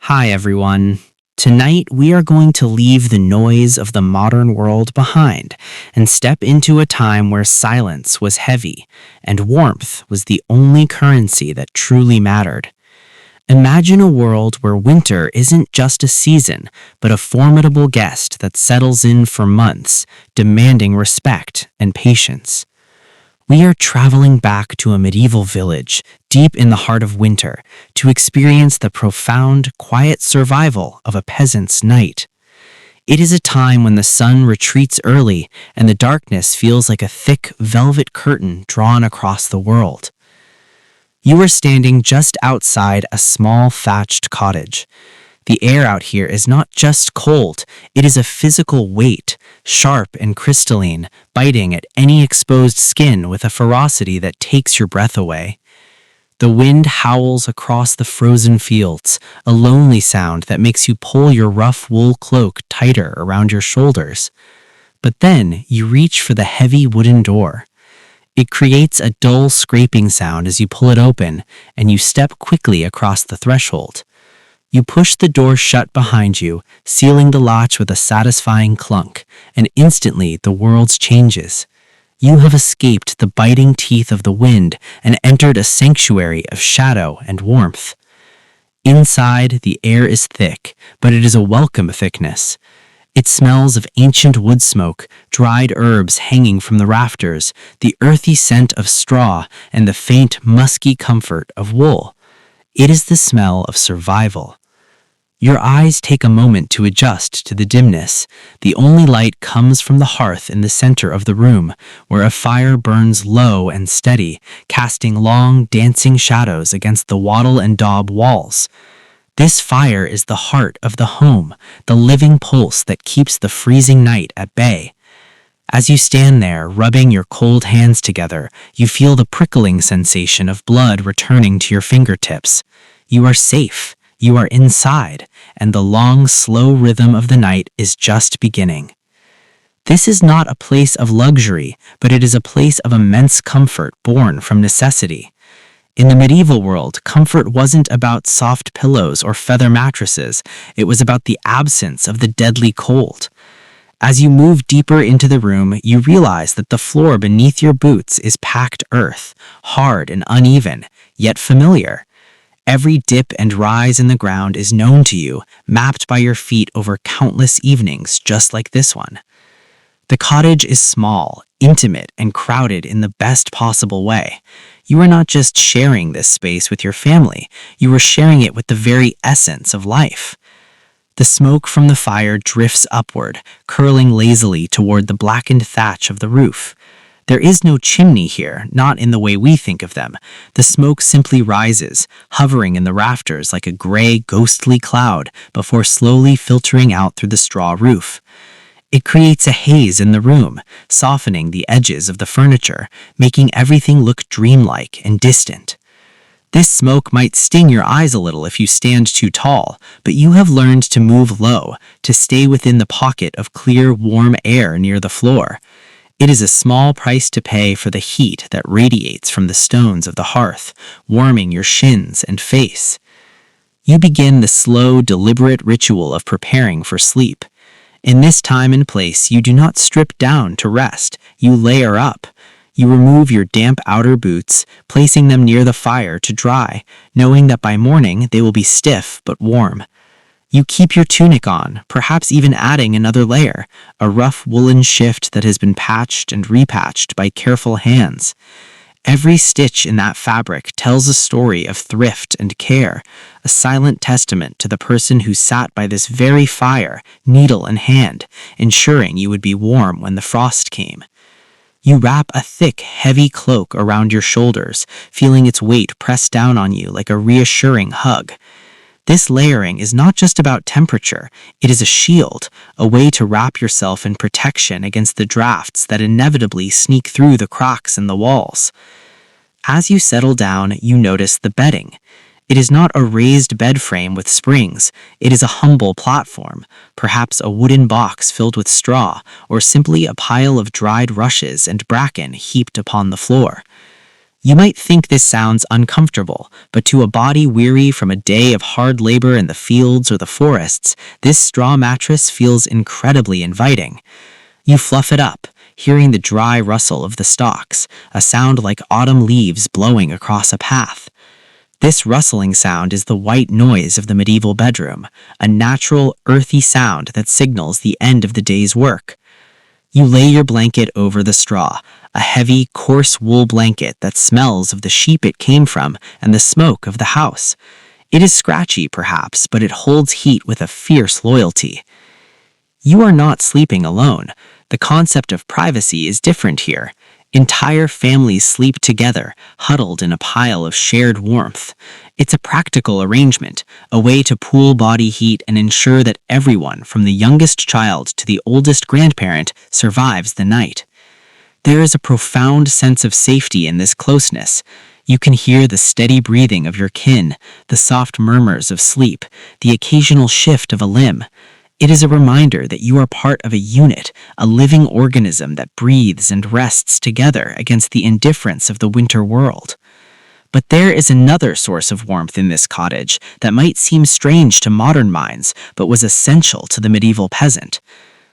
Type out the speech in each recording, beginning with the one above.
Hi, everyone. Tonight, we are going to leave the noise of the modern world behind and step into a time where silence was heavy and warmth was the only currency that truly mattered. Imagine a world where winter isn't just a season, but a formidable guest that settles in for months, demanding respect and patience. We are traveling back to a medieval village deep in the heart of winter to experience the profound, quiet survival of a peasant's night. It is a time when the sun retreats early and the darkness feels like a thick velvet curtain drawn across the world. You are standing just outside a small thatched cottage. The air out here is not just cold, it is a physical weight, sharp and crystalline, biting at any exposed skin with a ferocity that takes your breath away. The wind howls across the frozen fields, a lonely sound that makes you pull your rough wool cloak tighter around your shoulders. But then you reach for the heavy wooden door. It creates a dull scraping sound as you pull it open, and you step quickly across the threshold. You push the door shut behind you, sealing the latch with a satisfying clunk, and instantly the world changes. You have escaped the biting teeth of the wind and entered a sanctuary of shadow and warmth. Inside, the air is thick, but it is a welcome thickness. It smells of ancient wood smoke, dried herbs hanging from the rafters, the earthy scent of straw, and the faint, musky comfort of wool. It is the smell of survival. Your eyes take a moment to adjust to the dimness. The only light comes from the hearth in the center of the room, where a fire burns low and steady, casting long, dancing shadows against the wattle and daub walls. This fire is the heart of the home, the living pulse that keeps the freezing night at bay. As you stand there, rubbing your cold hands together, you feel the prickling sensation of blood returning to your fingertips. You are safe. You are inside, and the long, slow rhythm of the night is just beginning. This is not a place of luxury, but it is a place of immense comfort born from necessity. In the medieval world, comfort wasn't about soft pillows or feather mattresses, it was about the absence of the deadly cold. As you move deeper into the room, you realize that the floor beneath your boots is packed earth, hard and uneven, yet familiar. Every dip and rise in the ground is known to you, mapped by your feet over countless evenings just like this one. The cottage is small, intimate, and crowded in the best possible way. You are not just sharing this space with your family, you are sharing it with the very essence of life. The smoke from the fire drifts upward, curling lazily toward the blackened thatch of the roof. There is no chimney here, not in the way we think of them. The smoke simply rises, hovering in the rafters like a gray, ghostly cloud before slowly filtering out through the straw roof. It creates a haze in the room, softening the edges of the furniture, making everything look dreamlike and distant. This smoke might sting your eyes a little if you stand too tall, but you have learned to move low, to stay within the pocket of clear, warm air near the floor. It is a small price to pay for the heat that radiates from the stones of the hearth, warming your shins and face. You begin the slow, deliberate ritual of preparing for sleep. In this time and place, you do not strip down to rest, you layer up. You remove your damp outer boots, placing them near the fire to dry, knowing that by morning they will be stiff but warm. You keep your tunic on, perhaps even adding another layer, a rough woolen shift that has been patched and repatched by careful hands. Every stitch in that fabric tells a story of thrift and care, a silent testament to the person who sat by this very fire, needle in hand, ensuring you would be warm when the frost came. You wrap a thick, heavy cloak around your shoulders, feeling its weight press down on you like a reassuring hug. This layering is not just about temperature, it is a shield, a way to wrap yourself in protection against the drafts that inevitably sneak through the cracks in the walls. As you settle down, you notice the bedding. It is not a raised bed frame with springs, it is a humble platform, perhaps a wooden box filled with straw, or simply a pile of dried rushes and bracken heaped upon the floor. You might think this sounds uncomfortable, but to a body weary from a day of hard labor in the fields or the forests, this straw mattress feels incredibly inviting. You fluff it up, hearing the dry rustle of the stalks, a sound like autumn leaves blowing across a path. This rustling sound is the white noise of the medieval bedroom, a natural, earthy sound that signals the end of the day's work. You lay your blanket over the straw, a heavy, coarse wool blanket that smells of the sheep it came from and the smoke of the house. It is scratchy, perhaps, but it holds heat with a fierce loyalty. You are not sleeping alone. The concept of privacy is different here. Entire families sleep together, huddled in a pile of shared warmth. It's a practical arrangement, a way to pool body heat and ensure that everyone, from the youngest child to the oldest grandparent, survives the night. There is a profound sense of safety in this closeness. You can hear the steady breathing of your kin, the soft murmurs of sleep, the occasional shift of a limb. It is a reminder that you are part of a unit, a living organism that breathes and rests together against the indifference of the winter world. But there is another source of warmth in this cottage that might seem strange to modern minds, but was essential to the medieval peasant.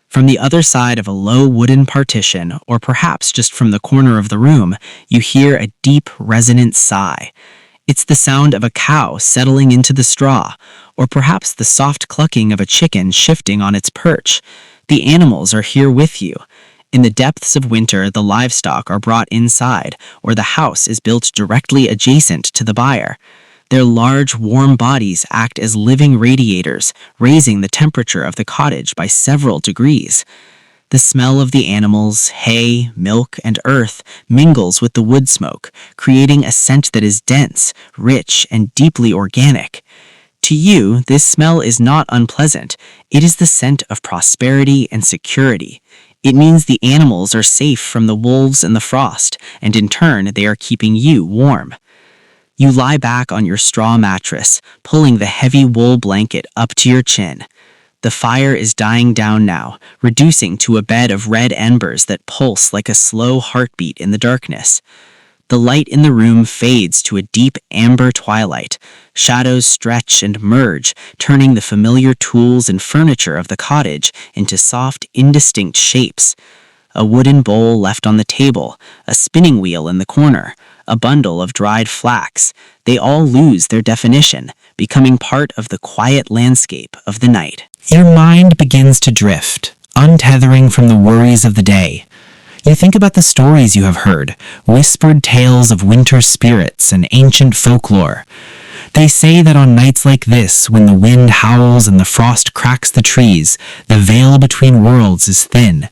From the other side of a low wooden partition, or perhaps just from the corner of the room, you hear a deep, resonant sigh. It's the sound of a cow settling into the straw, or perhaps the soft clucking of a chicken shifting on its perch. The animals are here with you. In the depths of winter, the livestock are brought inside, or the house is built directly adjacent to the byre. Their large, warm bodies act as living radiators, raising the temperature of the cottage by several degrees. The smell of the animals, hay, milk, and earth mingles with the wood smoke, creating a scent that is dense, rich, and deeply organic. To you, this smell is not unpleasant. It is the scent of prosperity and security. It means the animals are safe from the wolves and the frost, and in turn, they are keeping you warm. You lie back on your straw mattress, pulling the heavy wool blanket up to your chin. The fire is dying down now, reducing to a bed of red embers that pulse like a slow heartbeat in the darkness. The light in the room fades to a deep amber twilight. Shadows stretch and merge, turning the familiar tools and furniture of the cottage into soft, indistinct shapes. A wooden bowl left on the table, a spinning wheel in the corner, a bundle of dried flax. They all lose their definition, becoming part of the quiet landscape of the night. Your mind begins to drift, untethering from the worries of the day. You think about the stories you have heard, whispered tales of winter spirits and ancient folklore. They say that on nights like this, when the wind howls and the frost cracks the trees, the veil between worlds is thin.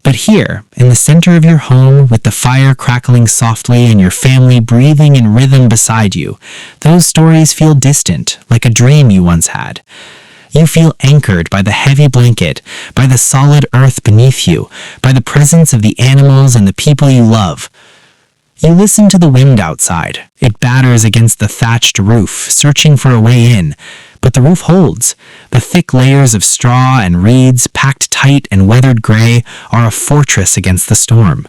But here, in the center of your home, with the fire crackling softly and your family breathing in rhythm beside you, those stories feel distant, like a dream you once had. You feel anchored by the heavy blanket, by the solid earth beneath you, by the presence of the animals and the people you love. You listen to the wind outside. It batters against the thatched roof, searching for a way in. But the roof holds. The thick layers of straw and reeds, packed tight and weathered gray, are a fortress against the storm.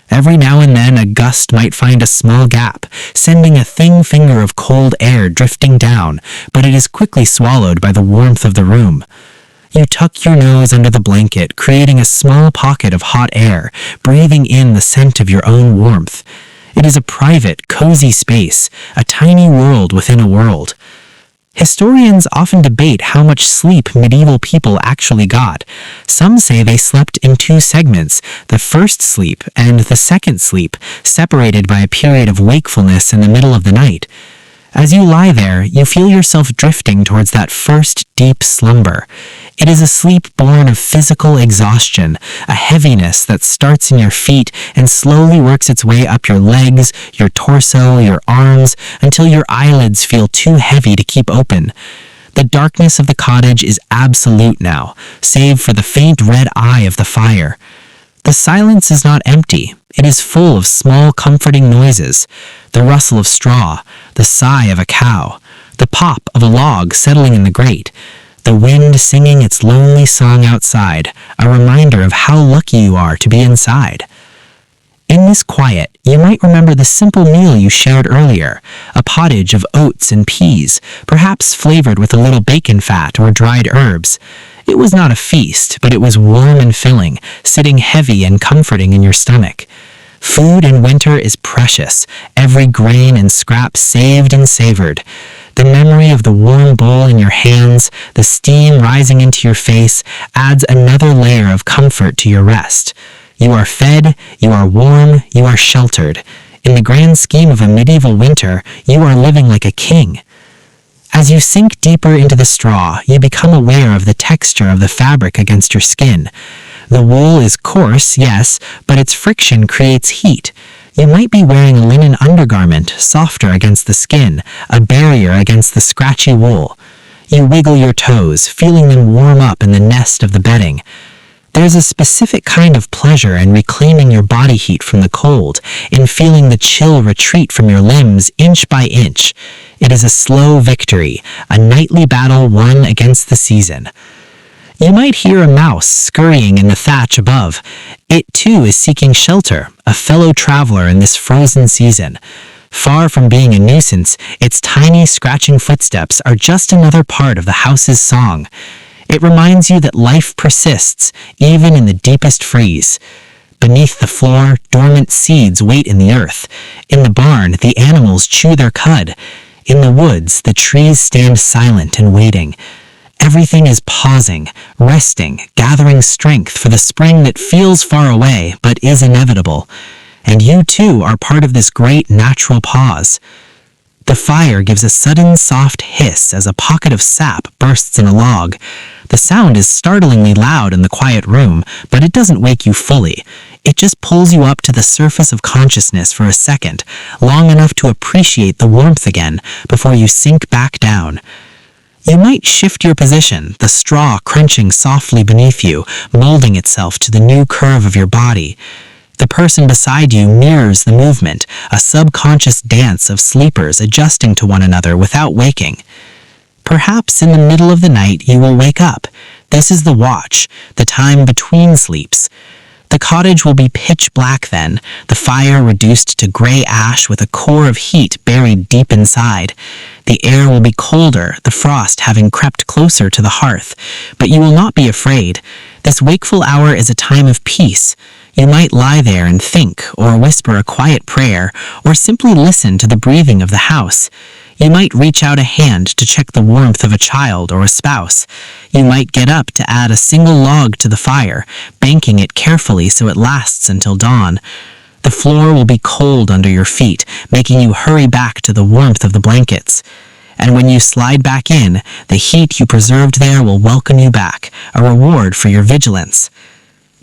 Every now and then a gust might find a small gap, sending a thin finger of cold air drifting down, but it is quickly swallowed by the warmth of the room. You tuck your nose under the blanket, creating a small pocket of hot air, breathing in the scent of your own warmth. It is a private, cozy space, a tiny world within a world. Historians often debate how much sleep medieval people actually got. Some say they slept in two segments, the first sleep and the second sleep, separated by a period of wakefulness in the middle of the night. As you lie there, you feel yourself drifting towards that first deep slumber. It is a sleep born of physical exhaustion, a heaviness that starts in your feet and slowly works its way up your legs, your torso, your arms, until your eyelids feel too heavy to keep open. The darkness of the cottage is absolute now, save for the faint red eye of the fire. The silence is not empty. It is full of small, comforting noises. The rustle of straw, the sigh of a cow, the pop of a log settling in the grate, the wind singing its lonely song outside, a reminder of how lucky you are to be inside. In this quiet, you might remember the simple meal you shared earlier, a pottage of oats and peas, perhaps flavored with a little bacon fat or dried herbs. It was not a feast, but it was warm and filling, sitting heavy and comforting in your stomach. Food in winter is precious, every grain and scrap saved and savored. The memory of the warm bowl in your hands, the steam rising into your face, adds another layer of comfort to your rest. You are fed, you are warm, you are sheltered. In the grand scheme of a medieval winter, you are living like a king. As you sink deeper into the straw, you become aware of the texture of the fabric against your skin. The wool is coarse, yes, but its friction creates heat. You might be wearing a linen undergarment, softer against the skin, a barrier against the scratchy wool. You wiggle your toes, feeling them warm up in the nest of the bedding. There's a specific kind of pleasure in reclaiming your body heat from the cold, in feeling the chill retreat from your limbs inch by inch. It is a slow victory, a nightly battle won against the season. You might hear a mouse scurrying in the thatch above. It too is seeking shelter, a fellow traveler in this frozen season. Far from being a nuisance, its tiny scratching footsteps are just another part of the house's song. It reminds you that life persists, even in the deepest freeze. Beneath the floor, dormant seeds wait in the earth. In the barn, the animals chew their cud. In the woods, the trees stand silent and waiting. Everything is pausing, resting, gathering strength for the spring that feels far away but is inevitable. And you too are part of this great natural pause. The fire gives a sudden soft hiss as a pocket of sap bursts in a log. The sound is startlingly loud in the quiet room, but it doesn't wake you fully. It just pulls you up to the surface of consciousness for a second, long enough to appreciate the warmth again before you sink back down. You might shift your position, the straw crunching softly beneath you, molding itself to the new curve of your body. The person beside you mirrors the movement, a subconscious dance of sleepers adjusting to one another without waking. Perhaps in the middle of the night you will wake up. This is the watch, the time between sleeps. The cottage will be pitch black then, the fire reduced to gray ash with a core of heat buried deep inside. The air will be colder, the frost having crept closer to the hearth, but you will not be afraid. This wakeful hour is a time of peace. You might lie there and think, or whisper a quiet prayer, or simply listen to the breathing of the house. You might reach out a hand to check the warmth of a child or a spouse. You might get up to add a single log to the fire, banking it carefully so it lasts until dawn. The floor will be cold under your feet, making you hurry back to the warmth of the blankets. And when you slide back in, the heat you preserved there will welcome you back, a reward for your vigilance.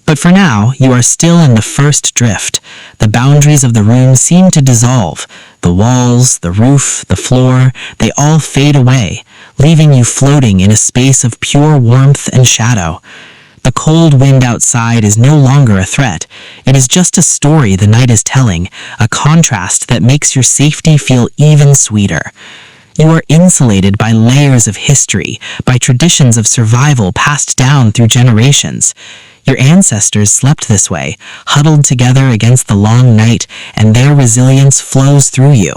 But for now, you are still in the first drift. The boundaries of the room seem to dissolve. The walls, the roof, the floor, they all fade away, leaving you floating in a space of pure warmth and shadow. The cold wind outside is no longer a threat. It is just a story the night is telling, a contrast that makes your safety feel even sweeter. You are insulated by layers of history, by traditions of survival passed down through generations. Your ancestors slept this way, huddled together against the long night, and their resilience flows through you.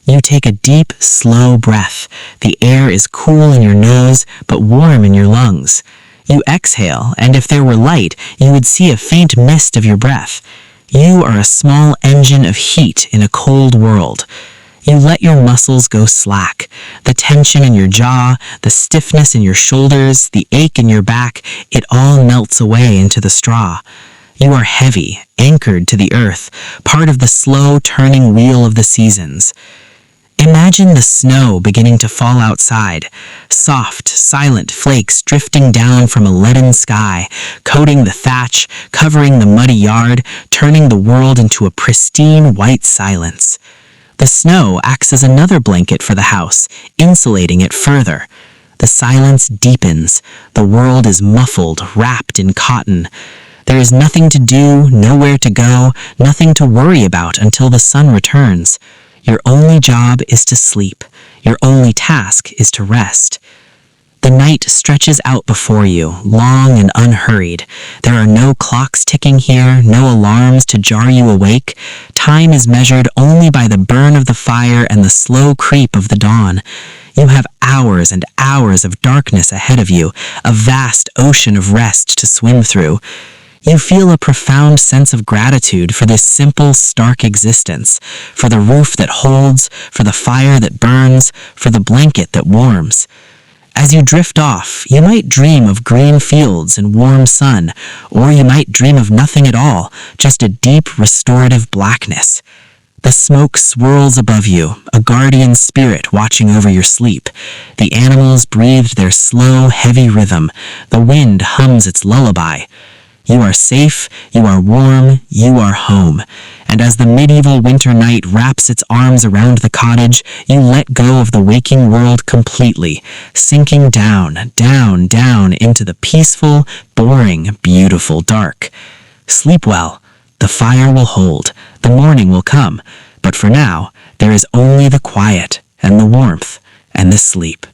You take a deep, slow breath. The air is cool in your nose, but warm in your lungs. You exhale, and if there were light, you would see a faint mist of your breath. You are a small engine of heat in a cold world. You let your muscles go slack. The tension in your jaw, the stiffness in your shoulders, the ache in your back, it all melts away into the straw. You are heavy, anchored to the earth, part of the slow turning wheel of the seasons. Imagine the snow beginning to fall outside, soft, silent flakes drifting down from a leaden sky, coating the thatch, covering the muddy yard, turning the world into a pristine white silence. The snow acts as another blanket for the house, insulating it further. The silence deepens. The world is muffled, wrapped in cotton. There is nothing to do, nowhere to go, nothing to worry about until the sun returns. Your only job is to sleep. Your only task is to rest. The The night stretches out before you, long and unhurried. There are no clocks ticking here, no alarms to jar you awake. Time is measured only by the burn of the fire and the slow creep of the dawn. You have hours and hours of darkness ahead of you, a vast ocean of rest to swim through. You feel a profound sense of gratitude for this simple, stark existence, for the roof that holds, for the fire that burns, for the blanket that warms. As you drift off, you might dream of green fields and warm sun, or you might dream of nothing at all, just a deep, restorative blackness. The smoke swirls above you, a guardian spirit watching over your sleep. The animals breathe their slow, heavy rhythm. The wind hums its lullaby. You are safe, you are warm, you are home. And as the medieval winter night wraps its arms around the cottage, you let go of the waking world completely, sinking down, down, down into the peaceful, boring, beautiful dark. Sleep well. The fire will hold. The morning will come. But for now, there is only the quiet and the warmth and the sleep.